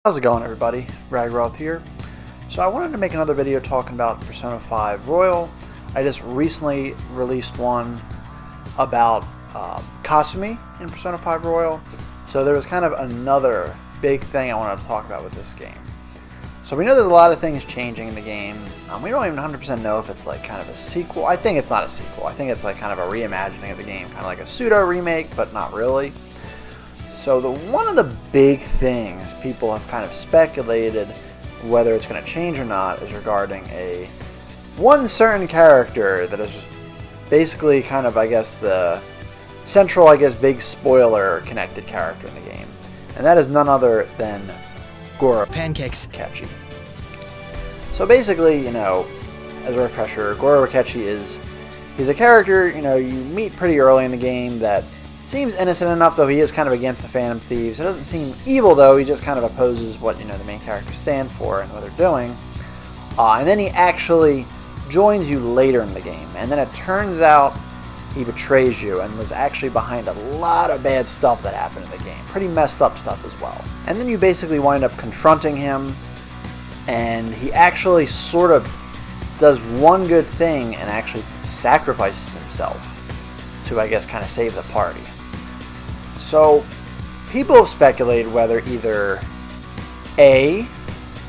How's it going, everybody? Ragiroth here. So I wanted to make another video talking about Persona 5 Royal. I just recently released one about Kasumi in Persona 5 Royal. So there was kind of another big thing I wanted to talk about with this game. So we know there's a lot of things changing in the game. We don't even 100% know if it's like kind of a sequel. I think it's not a sequel. I think it's like kind of a reimagining of the game, kind of like a pseudo remake, but not really. So one of the big things people have kind of speculated whether it's going to change or not is regarding one certain character that is basically kind of, I guess, the central, big spoiler connected character in the game. And that is none other than Goro Pancakes. Akechi. So basically, as a refresher, Goro Akechi he's a character, you meet pretty early in the game that seems innocent enough, though he is kind of against the Phantom Thieves. It doesn't seem evil, though. He just kind of opposes what, the main characters stand for and what they're doing. And then he actually joins you later in the game. And then it turns out he betrays you and was actually behind a lot of bad stuff that happened in the game. Pretty messed up stuff as well. And then you basically wind up confronting him, and he actually sort of does one good thing and actually sacrifices himself to, I guess, kind of save the party. So people have speculated whether either A,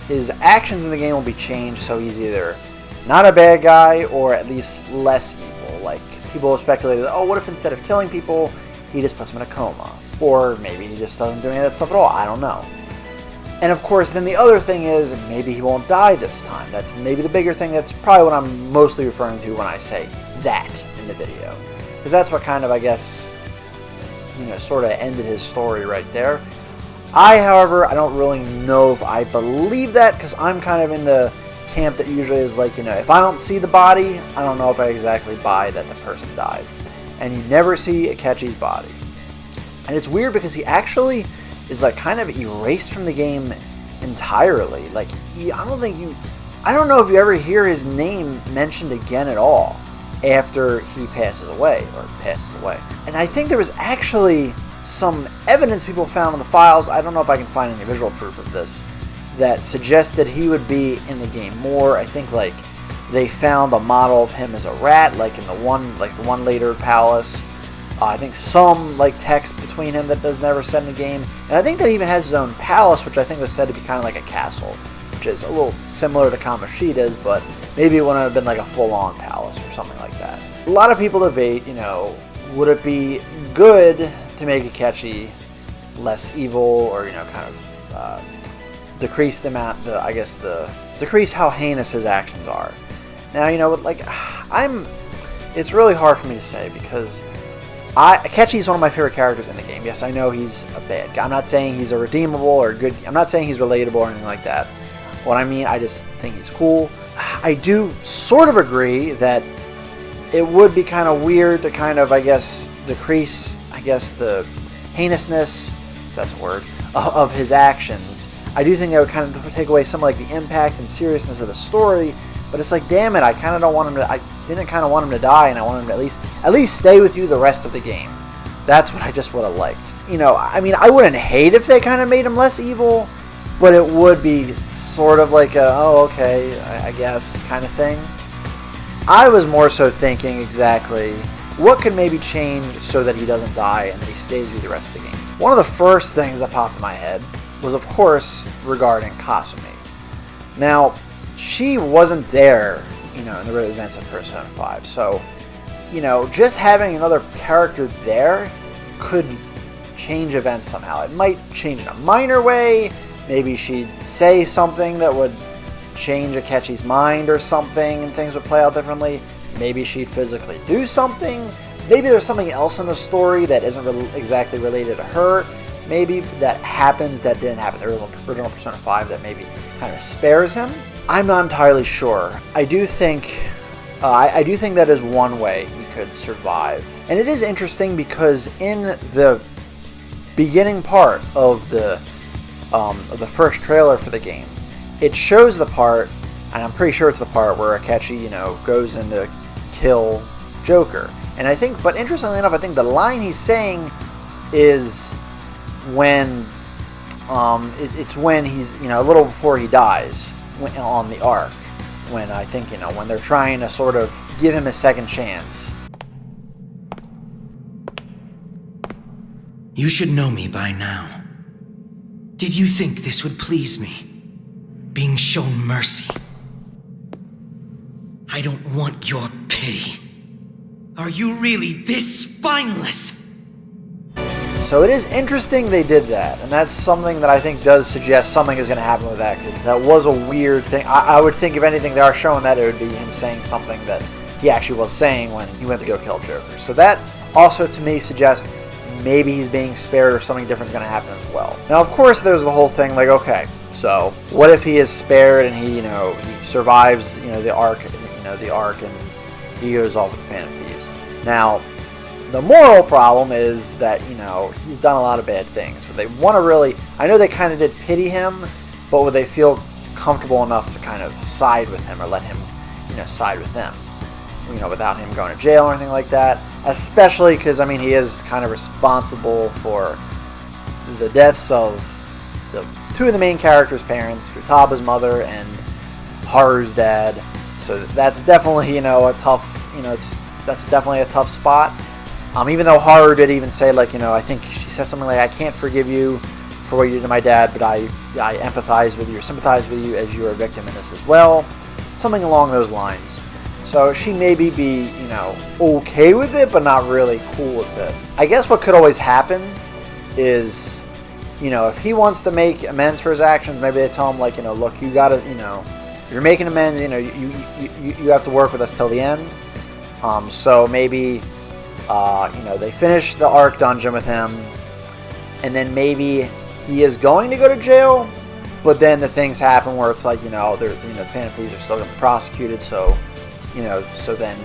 his actions in the game will be changed so he's either not a bad guy or at least less evil. Like, people have speculated, oh, what if instead of killing people, he just puts them in a coma? Or maybe he just doesn't do any of that stuff at all. I don't know. And of course, then the other thing is maybe he won't die this time. That's maybe the bigger thing. That's probably what I'm mostly referring to when I say that in the video. Because that's what kind of, I guess, sort of ended his story right there. However, I don't really know if I believe that, because I'm kind of in the camp that usually is like, if I don't see the body, I don't know if I exactly buy that the person died. And you never see Akechi's body. And it's weird because he actually is like kind of erased from the game entirely. Like, I don't know if you ever hear his name mentioned again at all after he passes away. And I think there was actually some evidence people found in the files, I don't know if I can find any visual proof of this, that suggested he would be in the game more. I think like they found a model of him as a rat, like in the one later palace. I think some like text between him that was never said in the game. And I think that he even has his own palace, which I think was said to be kind of like a castle, which is a little similar to Kamoshida's, but maybe it wouldn't have been like a full-on palace or something like that. A lot of people debate, would it be good to make Akechi less evil, or kind of decrease the amount, decrease how heinous his actions are. Now, it's really hard for me to say because Akechi is one of my favorite characters in the game. Yes, I know he's a bad guy. I'm not saying he's a redeemable or good. I'm not saying he's relatable or anything like that. What I mean, I just think he's cool. I do sort of agree that it would be kind of weird to kind of, decrease, the heinousness, if that's a word, of his actions. I do think that would kind of take away some of the impact and seriousness of the story. But it's like, damn it, I kind of don't want him to. I didn't kind of want him to die, and I want him to at least stay with you the rest of the game. That's what I just would have liked. I wouldn't hate if they kind of made him less evil, but it would be sort of like a, oh, okay, I guess kind of thing. I was more so thinking exactly what could maybe change so that he doesn't die and that he stays with you the rest of the game. One of the first things that popped in my head was, of course, regarding Kasumi. Now, she wasn't there, in the real events of Persona 5. So, just having another character there could change events somehow. It might change in a minor way. Maybe she'd say something that would change Akechi's mind or something, and things would play out differently. Maybe she'd physically do something. Maybe there's something else in the story that isn't exactly related to her. Maybe that happens that didn't happen in the original Persona 5 that maybe kind of spares him. I'm not entirely sure. I do think that is one way he could survive. And it is interesting because in the beginning part of the first trailer for the game, it shows the part, and I'm pretty sure it's the part where Akechi, goes in to kill Joker. And I think, but interestingly enough, I think the line he's saying is when it's when he's, a little before he dies on the arc, when I think, when they're trying to sort of give him a second chance. You should know me by now. Did you think this would please me? Being shown mercy? I don't want your pity. Are you really this spineless? So it is interesting they did that, and that's something that I think does suggest something is going to happen with that, because that was a weird thing. I would think if anything they are showing that, it would be him saying something that he actually was saying when he went to go kill Joker. So that also to me suggests maybe he's being spared or something different is going to happen as well. Now of course there's the whole thing like, okay, so what if he is spared and he, he survives, the arc, and he goes off with the Phantom Thieves. Now, the moral problem is that, he's done a lot of bad things. But they want to really... I know they kind of did pity him, but would they feel comfortable enough to kind of side with him or let him, side with them? Without him going to jail or anything like that. Especially because, he is kind of responsible for the deaths of two of the main characters' parents, Futaba's mother and Haru's dad. So that's definitely, a tough, that's definitely a tough spot. Even though Haru did even say, like, I think she said something like, I can't forgive you for what you did to my dad, but I empathize with you or sympathize with you as you are a victim in this as well. Something along those lines. So she maybe be, okay with it, but not really cool with it. I guess what could always happen is, if he wants to make amends for his actions, maybe they tell him, like, look, you gotta, if you're making amends, you have to work with us till the end. So maybe... they finish the Ark dungeon with him, and then maybe he is going to go to jail, but then the things happen where it's like, the Phantom Thieves are still going to be prosecuted, so, so then,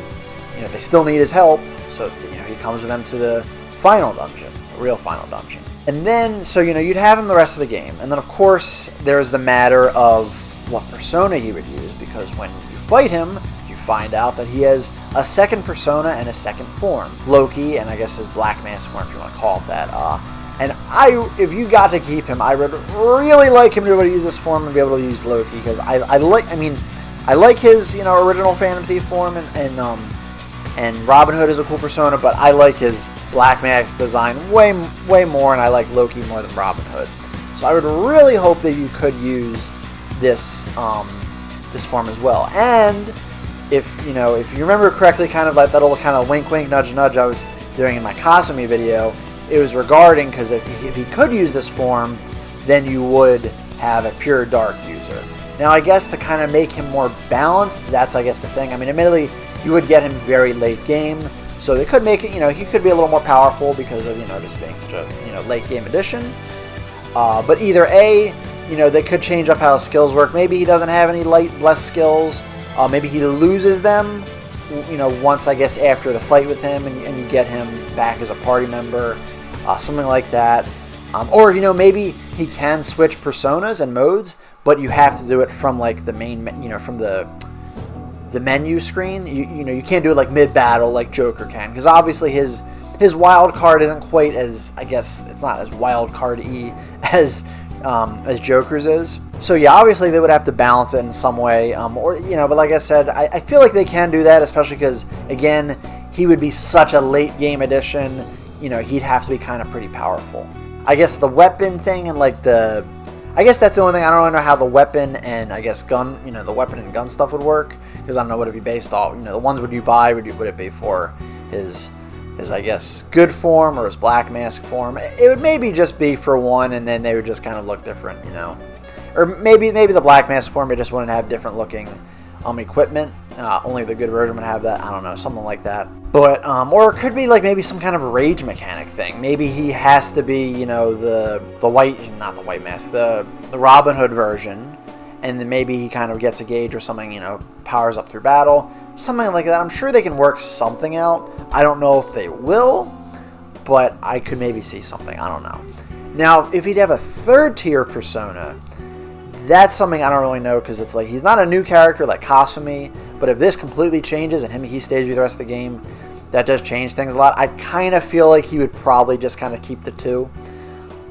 they still need his help, so, he comes with them to the final dungeon, the real final dungeon. And then, so, you'd have him the rest of the game, and then, of course, there's the matter of what persona he would use, because when you fight him, find out that he has a second persona and a second form, Loki, and I guess his Black Mask form, if you want to call it that. And if you got to keep him, I would really like him to be able to use this form and be able to use Loki, because I like his original Phantom Thief form, and Robin Hood is a cool persona, but I like his Black Mask design way more, and I like Loki more than Robin Hood. So I would really hope that you could use this this form as well. And if you remember correctly, kind of like that little kind of wink nudge nudge I was doing in my Kasumi video, it was regarding, because if he could use this form, then you would have a pure dark user. Now I guess to kind of make him more balanced, that's I guess the thing. Admittedly, you would get him very late game, so they could make it, he could be a little more powerful because of just being such a late game addition. But either A, they could change up how his skills work. Maybe he doesn't have any less skills. Maybe he loses them, once, I guess, after the fight with him, and you get him back as a party member, something like that. Or, maybe he can switch personas and modes, but you have to do it from, like, the main, from the menu screen. You can't do it, like, mid-battle like Joker can, because obviously his wild card isn't quite as, I guess, it's not as wild card-y as Joker's is. So yeah, obviously they would have to balance it in some way, but like I said, I feel like they can do that, especially because, again, he would be such a late game addition, he'd have to be kind of pretty powerful. I guess the weapon thing and I guess that's the only thing. I don't really know how the weapon and I guess gun, the weapon and gun stuff would work, because I don't know what it'd be based off. The ones would you buy, would it be for his I guess good form or his Black Mask form? It would maybe just be for one, and then they would just kind of look different, or maybe the Black Mask form, it just wouldn't have different looking equipment. Only the good version would have that. I don't know, something like that. But or it could be like maybe some kind of rage mechanic thing. Maybe he has to be the not the white mask, the Robin Hood version, and then maybe he kind of gets a gauge or something, powers up through battle. Something like that. I'm sure they can work something out. I don't know if they will, but I could maybe see something. I don't know. Now, if he'd have a third tier persona, that's something I don't really know, because it's like he's not a new character like Kasumi, but if this completely changes and he stays with the rest of the game, that does change things a lot. I kind of feel like he would probably just kind of keep the two.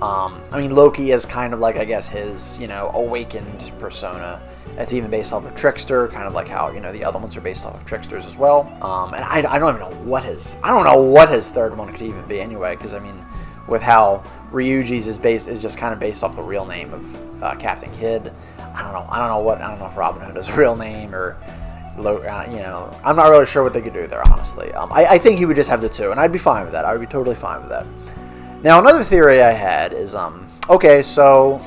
I mean, Loki is kind of like, I guess, his, awakened persona. It's even based off of Trickster, kind of like how, the other ones are based off of Tricksters as well. And I don't even know what his third one could even be anyway, because, I mean, with how Ryuji's is just kind of based off the real name of Captain Kidd. I don't know if Robin Hood is a real name or, I'm not really sure what they could do there, honestly. I think he would just have the two, and I'd be fine with that. I would be totally fine with that. Now, another theory I had is, okay, so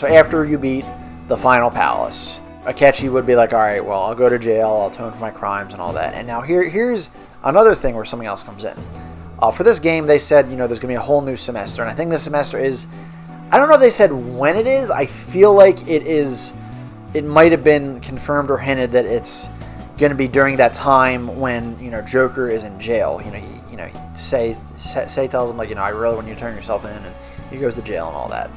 after you beat the final palace, Akechi would be like, all right, well, I'll go to jail, I'll atone for my crimes and all that. And now here's another thing where something else comes in. For this game, they said, there's going to be a whole new semester, and I think this semester is, I don't know if they said when it is. I feel like it might have been confirmed or hinted that it's going to be during that time when, Joker is in jail. Say tells him, like, I really want you to turn yourself in, and he goes to jail and all that.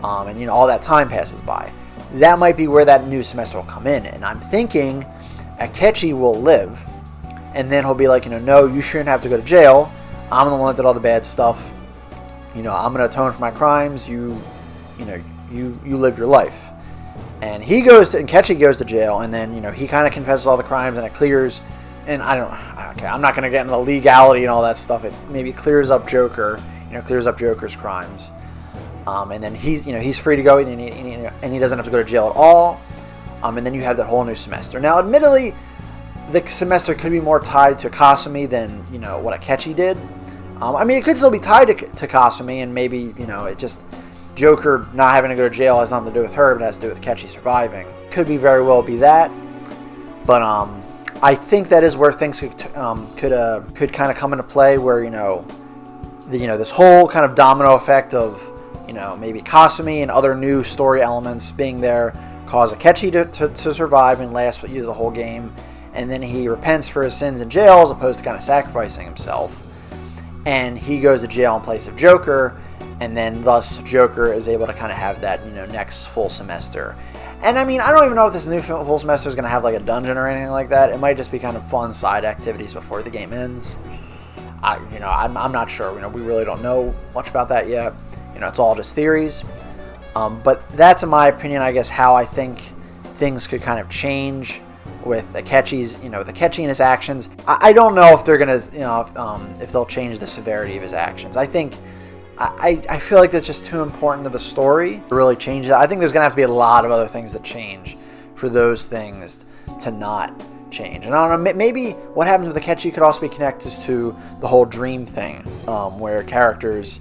And, all that time passes by. That might be where that new semester will come in. And I'm thinking Akechi will live, and then he'll be like, no, you shouldn't have to go to jail. I'm the one that did all the bad stuff. I'm going to atone for my crimes. You live your life. And Akechi goes to jail, and then, he kind of confesses all the crimes, and it clears. And I'm not going to get into the legality and all that stuff. It maybe clears up Joker, clears up Joker's crimes. And then he's free to go, and he doesn't have to go to jail at all. And then you have that whole new semester. Now, admittedly, the semester could be more tied to Kasumi than, what Akechi did. I mean, it could still be tied to Kasumi, and maybe, it just, Joker not having to go to jail has nothing to do with her, but it has to do with Akechi surviving. Could be very well be that. But, I think that is where things could kind of come into play, where, this whole kind of domino effect of, maybe Kasumi and other new story elements being there cause Akechi to survive and last with you the whole game. And then he repents for his sins in jail as opposed to kind of sacrificing himself. And he goes to jail in place of Joker, and then thus Joker is able to kind of have that, next full semester. And I mean, I don't even know if this new full semester is going to have like a dungeon or anything like that. It might just be kind of fun side activities before the game ends. I'm not sure. We really don't know much about that yet. It's all just theories. But that's, in my opinion, I guess, how I think things could kind of change with Akechi's, with Akechi and his actions. I don't know if they're going to, if they'll change the severity of his actions. I think, I feel like that's just too important to the story to really change that. I think there's going to have to be a lot of other things that change for those things to not change. And I don't know, maybe what happens with Akechi could also be connected to the whole dream thing, where characters,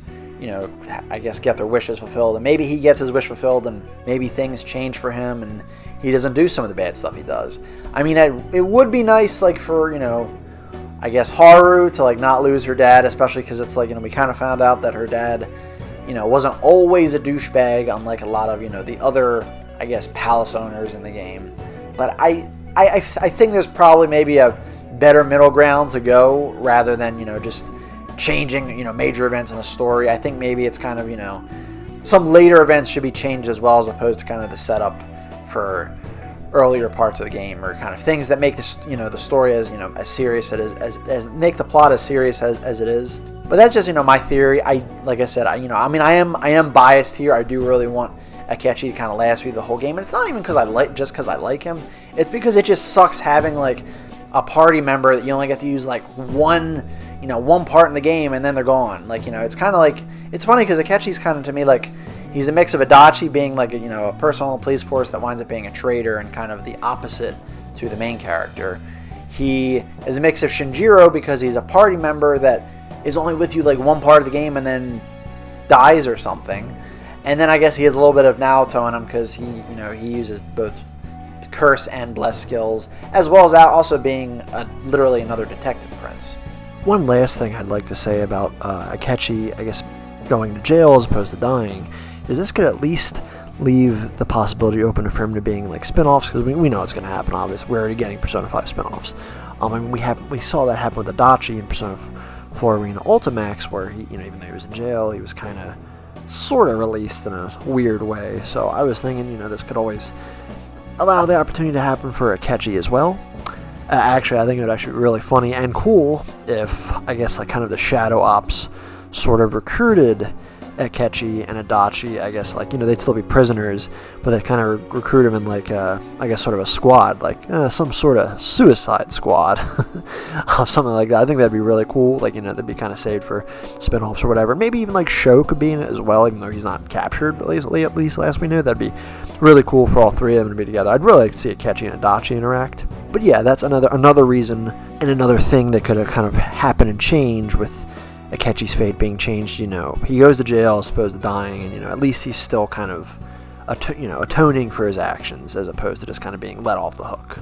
I guess, get their wishes fulfilled, and maybe he gets his wish fulfilled, and maybe things change for him, and he doesn't do some of the bad stuff he does. I mean, it would be nice, like, for, I guess, Haru to, like, not lose her dad, especially because it's, like, we kind of found out that her dad, wasn't always a douchebag, unlike a lot of, the other, I guess, palace owners in the game. But I think there's probably maybe a better middle ground to go, rather than, just changing, major events in the story. I think maybe it's kind of, some later events should be changed as well, as opposed to kind of the setup for earlier parts of the game, or kind of things that make this, the story as, as serious as make the plot as serious as it is. But that's just, my theory. Like I said, I am biased here. I do really want Akechi to kind of last through the whole game, and it's not even because I like him. It's because it just sucks having, like, a party member that you only get to use, like, one part in the game, and then they're gone. Like, it's kind of like, it's funny because Akechi's kind of, to me, like, he's a mix of Adachi being, like, a personal police force that winds up being a traitor, and kind of the opposite to the main character. He is a mix of Shinjiro because he's a party member that is only with you, like, one part of the game and then dies or something. And then I guess he has a little bit of Naoto in him because he uses both curse and bless skills, as well as also being literally another detective prince. One last thing I'd like to say about Akechi, I guess, going to jail as opposed to dying, is this could at least leave the possibility open for him to being, like, spin-offs, because we know it's going to happen, obviously. We're already getting Persona 5 spin-offs. I mean, we saw that happen with Adachi in Persona 4 Arena Ultimax, where he, even though he was in jail, he was kind of sort of released in a weird way. So I was thinking, this could always allow the opportunity to happen for Akechi as well. Actually, I think it would actually be really funny and cool if, I guess, like, kind of the Shadow Ops sort of recruited Akechi and Adachi, I guess, like, you know, they'd still be prisoners, but they'd kind of recruit them in, like, I guess, sort of a squad, like some sort of suicide squad, something like that. I think that'd be really cool. Like, you know, they'd be kind of saved for spin-offs or whatever. Maybe even, like, Sho could be in it as well, even though he's not captured, at least last we knew. That'd be really cool for all three of them to be together. I'd really like to see Akechi and Adachi interact. But yeah, that's another reason and another thing that could have kind of happened and changed with Akechi's fate being changed. You know, he goes to jail as opposed to dying, and, you know, at least he's still kind of atoning for his actions as opposed to just kind of being let off the hook.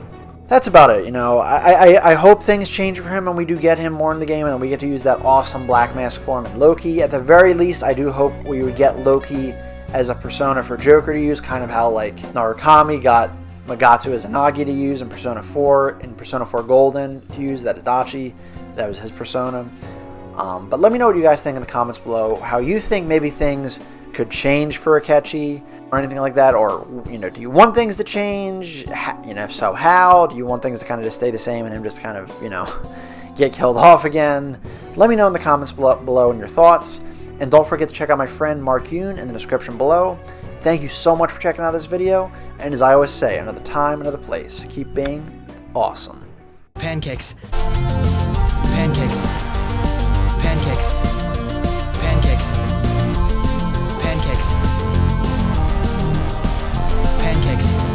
That's about it. You know, I hope things change for him and we do get him more in the game, and then we get to use that awesome Black Mask form in Loki. At the very least, I do hope we would get Loki as a persona for Joker to use, kind of how, like, Narukami got Magatsu as Inagi to use in Persona 4, in Persona 4 Golden to use that Adachi, that was his persona. But let me know what you guys think in the comments below, how you think maybe things could change for Akechi or anything like that, or, you know, do you want things to change? You know, if so, how? Do you want things to kind of just stay the same and him just kind of, you know, get killed off again? Let me know in the comments below and your thoughts, and don't forget to check out my friend Mark Yoon in the description below. Thank you so much for checking out this video, and as I always say, another time, another place, keep being awesome. Pancakes. Pancakes. Pancakes. Pancakes. Pancakes. Pancakes.